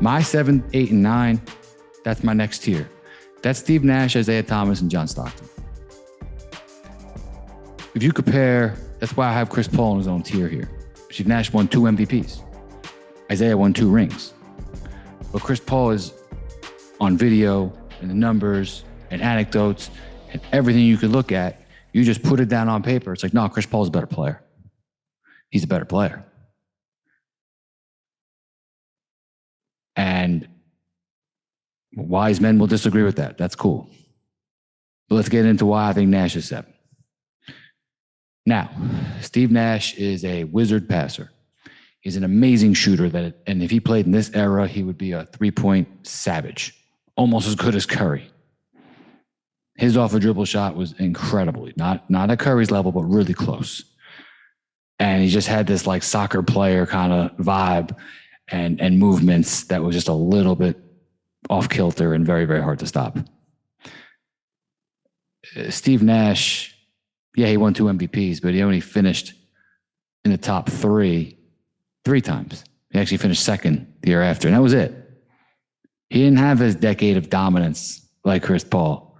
My 7, 8, and 9, that's my next tier. That's Steve Nash, Isiah Thomas, and John Stockton. If you compare, that's why I have Chris Paul in his own tier here. Steve Nash won 2 MVPs. Isiah won 2 rings. But Chris Paul is on video and the numbers and anecdotes and everything you could look at. You just put it down on paper. It's like, no, Chris Paul's a better player. He's a better player. And wise men will disagree with that. That's cool. But let's get into why I think Nash is 7. Now, Steve Nash is a wizard passer. He's an amazing shooter, and if he played in this era, he would be a 3-point savage, almost as good as Curry. His off-a-dribble shot was incredible. Not at Curry's level, but really close. And he just had this like soccer player kind of vibe and movements that was just a little bit off kilter and very, very hard to stop. Steve Nash, yeah, he won 2 MVPs, but he only finished in the top 3 times. He actually finished second the year after, and that was it. He didn't have this decade of dominance like Chris Paul.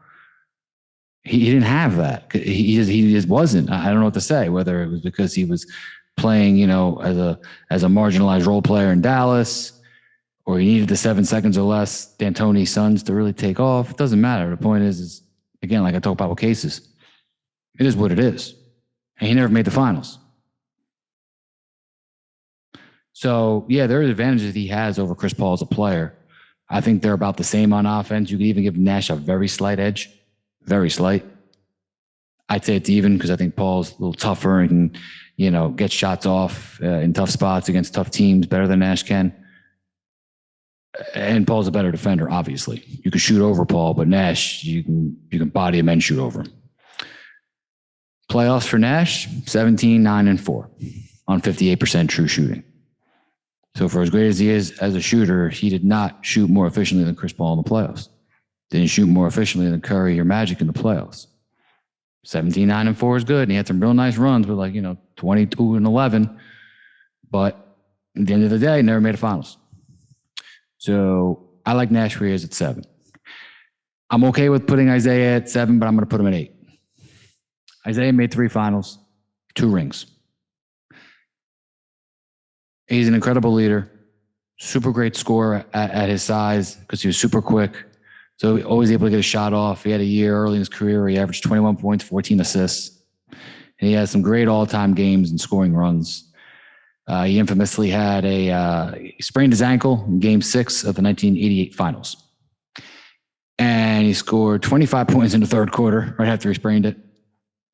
He didn't have that. He just wasn't. I don't know what to say, whether it was because he was playing, as a marginalized role player in Dallas, or he needed the 7 seconds or less D'Antoni Suns to really take off. It doesn't matter. The point is again, like I talk about with cases, it is what it is. And he never made the finals. So, yeah, there are advantages he has over Chris Paul as a player. I think they're about the same on offense. You could even give Nash a very slight edge. Very slight. I'd say it's even because I think Paul's a little tougher and can, get shots off in tough spots against tough teams better than Nash can. And Paul's a better defender, obviously. You can shoot over Paul, but Nash, you can body him and shoot over him. Playoffs for Nash, 17, 9, and 4 on 58% true shooting. So for as great as he is as a shooter, he did not shoot more efficiently than Chris Paul in the playoffs. Didn't shoot more efficiently than Curry or Magic in the playoffs. 17, 9, and 4 is good. And he had some real nice runs with 22 and 11. But at the end of the day, never made a finals. So I like Nash where he is at 7. I'm okay with putting Isiah at 7, but I'm going to put him at 8. Isiah made 3 finals, 2 rings. He's an incredible leader, super great scorer at his size because he was super quick. So always able to get a shot off. He had a year early in his career where he averaged 21 points, 14 assists. And he has some great all-time games and scoring runs. He infamously had he sprained his ankle in Game 6 of the 1988 Finals. And he scored 25 points in the third quarter right after he sprained it.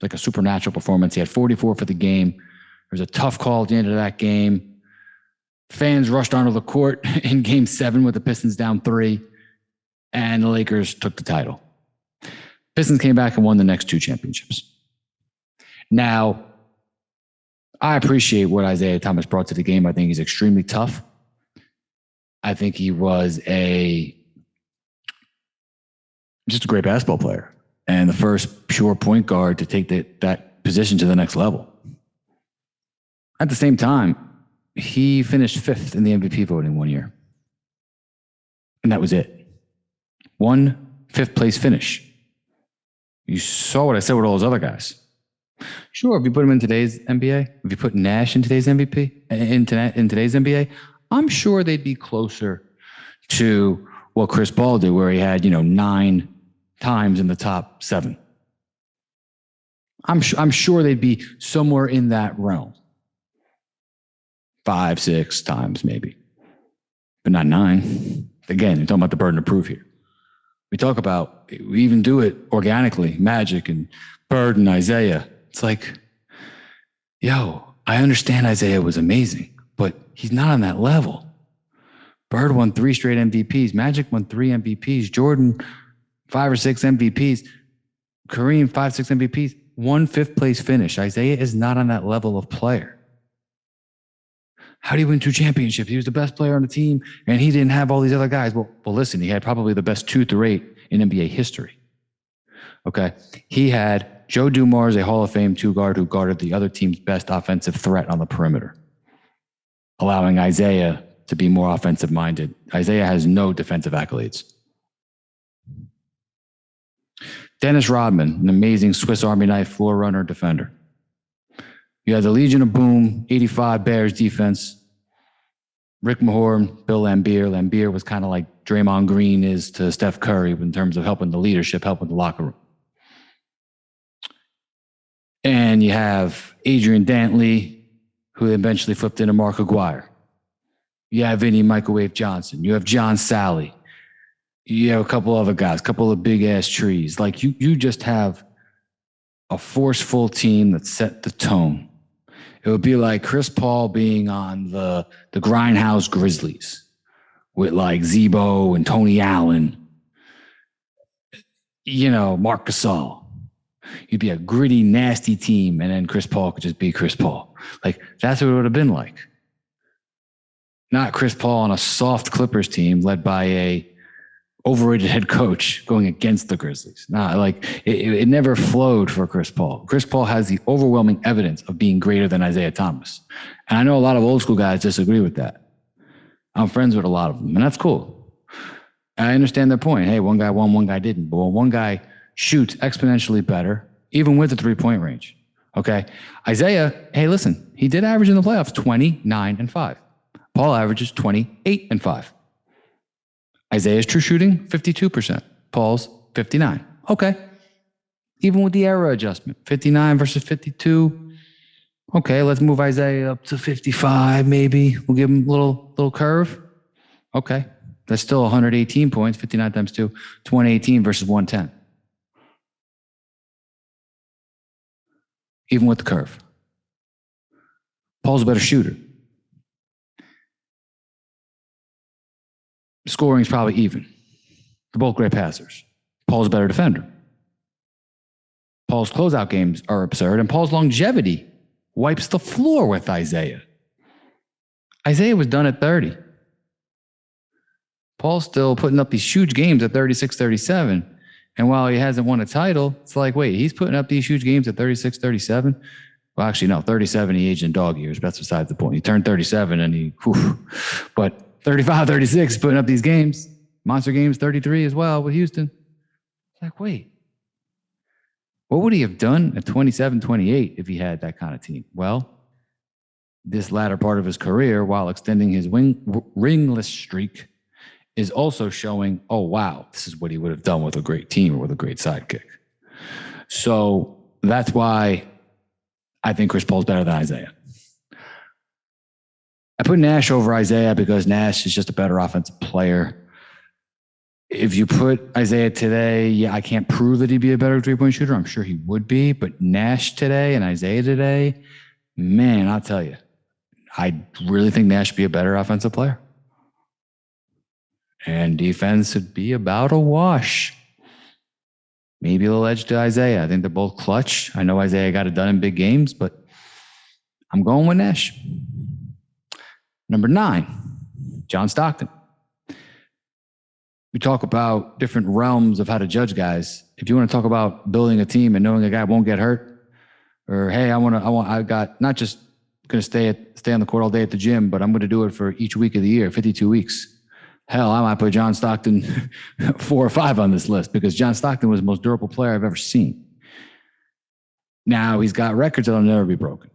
Like a supernatural performance. He had 44 for the game. There was a tough call at the end of that game. Fans rushed onto the court in Game 7 with the Pistons down 3. And the Lakers took the title. Pistons came back and won the next 2 championships. Now, I appreciate what Isiah Thomas brought to the game. I think he's extremely tough. I think he was just a great basketball player and the first pure point guard to take that position to the next level. At the same time, he finished 5th in the MVP voting one year. And that was it. 1 5th-place finish. You saw what I said with all those other guys. Sure, if you put him in today's NBA, if you put Nash in today's MVP, in today's NBA, I'm sure they'd be closer to what Chris Paul did, where he had 9 times in the top 7. I'm sure they'd be somewhere in that realm. 5, 6 times maybe, but not 9. Again, you're talking about the burden of proof here. We even do it organically, Magic and Bird and Isiah. It's like, I understand Isiah was amazing, but he's not on that level. Bird won 3 straight MVPs. Magic won 3 MVPs. Jordan, 5 or 6 MVPs. Kareem, 5, 6 MVPs. 1 5th-place finish. Isiah is not on that level of player. How do you win 2 championships? He was the best player on the team, and he didn't have all these other guys. Well, listen, he had probably the best 2 through 8 in NBA history. Okay? He had Joe Dumars, a Hall of Fame 2-guard who guarded the other team's best offensive threat on the perimeter, allowing Isiah to be more offensive minded. Isiah has no defensive accolades. Dennis Rodman, an amazing Swiss Army knife floor runner defender. You had the Legion of Boom, 85 Bears defense. Rick Mahorn, Bill Laimbeer. Laimbeer was kind of like Draymond Green is to Steph Curry in terms of helping the leadership, helping the locker room. And you have Adrian Dantley, who eventually flipped into Mark Aguirre. You have Vinny Microwave Johnson. You have John Sally. You have a couple other guys, a couple of big-ass trees. Like, you just have a forceful team that set the tone. It would be like Chris Paul being on the Grindhouse Grizzlies with like Zebo and Tony Allen, Marc Gasol. You'd be a gritty, nasty team, and then Chris Paul could just be Chris Paul. Like, that's what it would have been like. Not Chris Paul on a soft Clippers team led by a overrated head coach going against the Grizzlies. It never flowed for Chris Paul. Chris Paul has the overwhelming evidence of being greater than Isiah Thomas. And I know a lot of old school guys disagree with that. I'm friends with a lot of them, and that's cool. I understand their point. Hey, one guy won, one guy didn't. But when one guy shoots exponentially better, even with the three-point range, okay? Isiah, hey, listen, he did average in the playoffs 29-5. Paul averages 28-5. Isaiah's true shooting, 52%. Paul's 59%. Okay. Even with the error adjustment, 59 versus 52. Okay, let's move Isiah up to 55 maybe. We'll give him a little curve. Okay. That's still 118 points, 59 times 2, 218 versus 110. Even with the curve. Paul's a better shooter. Scoring is probably even. They're both great passers. Paul's a better defender. Paul's closeout games are absurd, and Paul's longevity wipes the floor with Isiah. Isiah was done at 30. Paul's still putting up these huge games at 36, 37. And while he hasn't won a title, it's like, wait, he's putting up these huge games at 36, 37? Well, actually, no, 37, he aged in dog years, but that's besides the point. He turned 37 and but 35, 36, putting up these games, monster games, 33 as well with Houston. It's like, wait, what would he have done at 27, 28 if he had that kind of team? Well, this latter part of his career, while extending his ringless streak, is also showing, oh, wow, this is what he would have done with a great team or with a great sidekick. So that's why I think Chris Paul's better than Isiah. I put Nash over Isiah because Nash is just a better offensive player. If you put Isiah today, yeah, I can't prove that he'd be a better three-point shooter. I'm sure he would be. But Nash today and Isiah today, man, I'll tell you, I really think Nash would be a better offensive player. And defense would be about a wash. Maybe a little edge to Isiah. I think they're both clutch. I know Isiah got it done in big games, but I'm going with Nash. Number 9, John Stockton. We talk about different realms of how to judge guys. If you want to talk about building a team and knowing a guy won't get hurt, or hey, I got not just going to stay on the court all day at the gym, but I'm going to do it for each week of the year, 52 weeks. Hell, I might put John Stockton 4 or 5 on this list because John Stockton was the most durable player I've ever seen. Now he's got records that'll never be broken.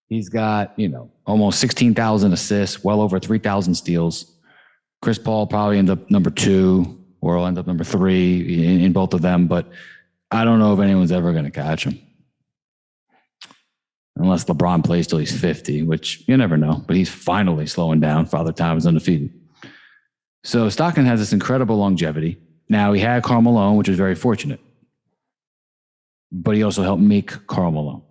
He's got, almost 16,000 assists, well over 3,000 steals. Chris Paul probably ends up number 2 or will end up number 3 in both of them, but I don't know if anyone's ever going to catch him. Unless LeBron plays till he's 50, which you never know, but he's finally slowing down. Father Time is undefeated. So Stockton has this incredible longevity. Now he had Karl Malone, which is very fortunate, but he also helped make Karl Malone.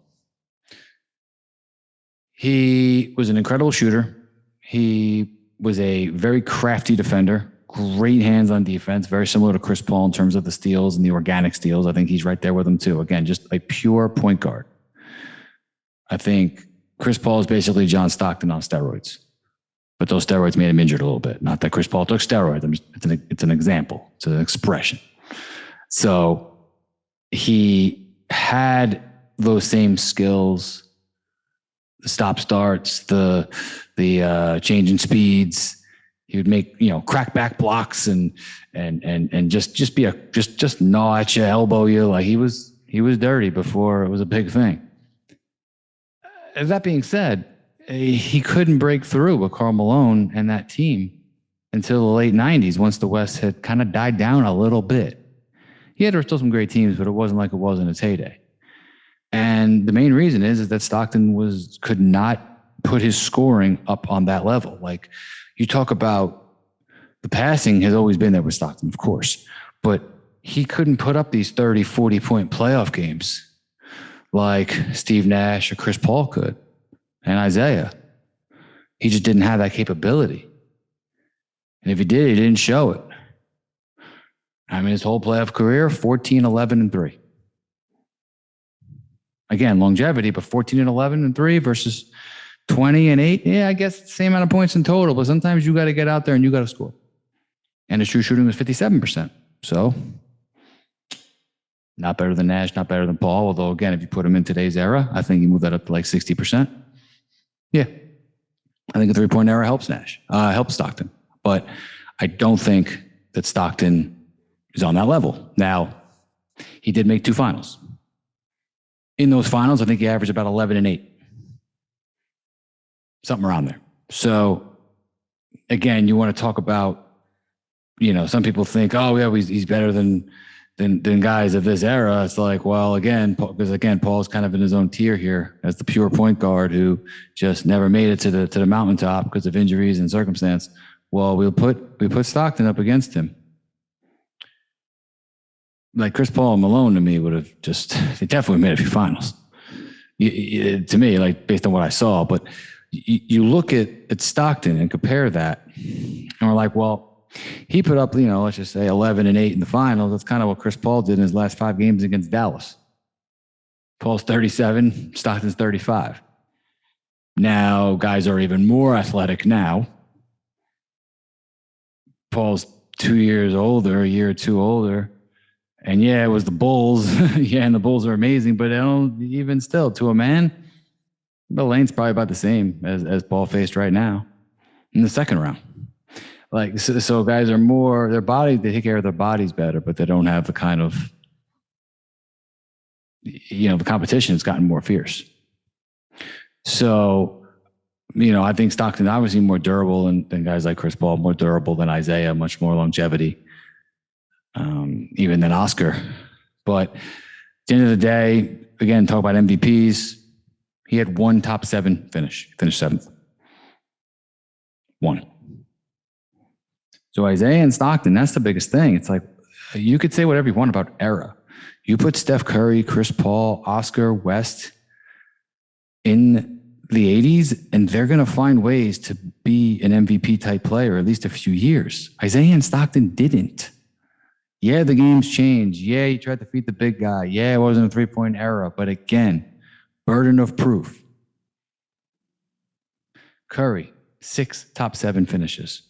He was an incredible shooter. He was a very crafty defender, great hands on defense, very similar to Chris Paul in terms of the steals and the organic steals. I think he's right there with him too. Again, just a pure point guard. I think Chris Paul is basically John Stockton on steroids, but those steroids made him injured a little bit. Not that Chris Paul took steroids. It's an example. It's an expression. So he had those same skills, stop starts, the changing speeds. He would make, crack back blocks and just gnaw at you, elbow you. Like he was dirty before it was a big thing. That being said, he couldn't break through with Karl Malone and that team until the late 90s, once the West had kind of died down a little bit. He had still some great teams, but it wasn't like it was in its heyday. And the main reason is that Stockton could not put his scoring up on that level. Like, you talk about the passing has always been there with Stockton, of course, but he couldn't put up these 30, 40-point playoff games like Steve Nash or Chris Paul could, and Isiah. He just didn't have that capability. And if he did, he didn't show it. I mean, his whole playoff career, 14, 11, and 3. Again, longevity, but 14 and 11 and 3 versus 20 and 8. Yeah, I guess the same amount of points in total, but sometimes you got to get out there and you got to score. And his true shooting was 57%. So, not better than Nash, not better than Paul. Although, again, if you put him in today's era, I think you move that up to like 60%. Yeah. I think a three-point era helps helps Stockton. But I don't think that Stockton is on that level. Now, he did make 2 finals. In those finals, I think he averaged about 11 and 8. Something around there. So, again, you want to talk about, some people think, oh, yeah, he's better than guys of this era. It's like, well, because Paul's kind of in his own tier here as the pure point guard who just never made it to the mountaintop because of injuries and circumstance. Well, we put Stockton up against him. Like Chris Paul and Malone to me they definitely made a few finals. To me, like based on what I saw, but you look at Stockton and compare that, and we're like, well, he put up, let's just say 11 and 8 in the finals. That's kind of what Chris Paul did in his last 5 games against Dallas. Paul's 37, Stockton's 35. Now, guys are even more athletic now. Paul's 2 years older, a year or 2 older. And yeah, it was the Bulls. Yeah, and the Bulls are amazing, but even still, to a man, Bill Lane's probably about the same as Paul faced right now in the second round. Like, so guys are more, they take care of their bodies better, but they don't have the kind of, the competition has gotten more fierce. So, I think Stockton obviously more durable than guys like Chris Paul, more durable than Isiah, much more longevity, even than Oscar. But at the end of the day, again, talk about MVPs. He had 1 top 7 finish. Finished 7th. 1. So Isiah and Stockton, that's the biggest thing. It's like, you could say whatever you want about era. You put Steph Curry, Chris Paul, Oscar, West in the 80s, and they're going to find ways to be an MVP type player at least a few years. Isiah and Stockton didn't. Yeah, the game's changed. Yeah, you tried to feed the big guy. Yeah, it wasn't a 3-point era. But again, burden of proof. Curry, 6 top 7 finishes.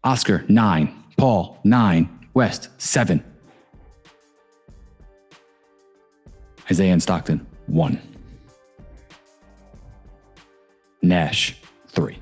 Oscar, 9. Paul, 9. West, 7. Isiah and Stockton, 1. Nash, 3.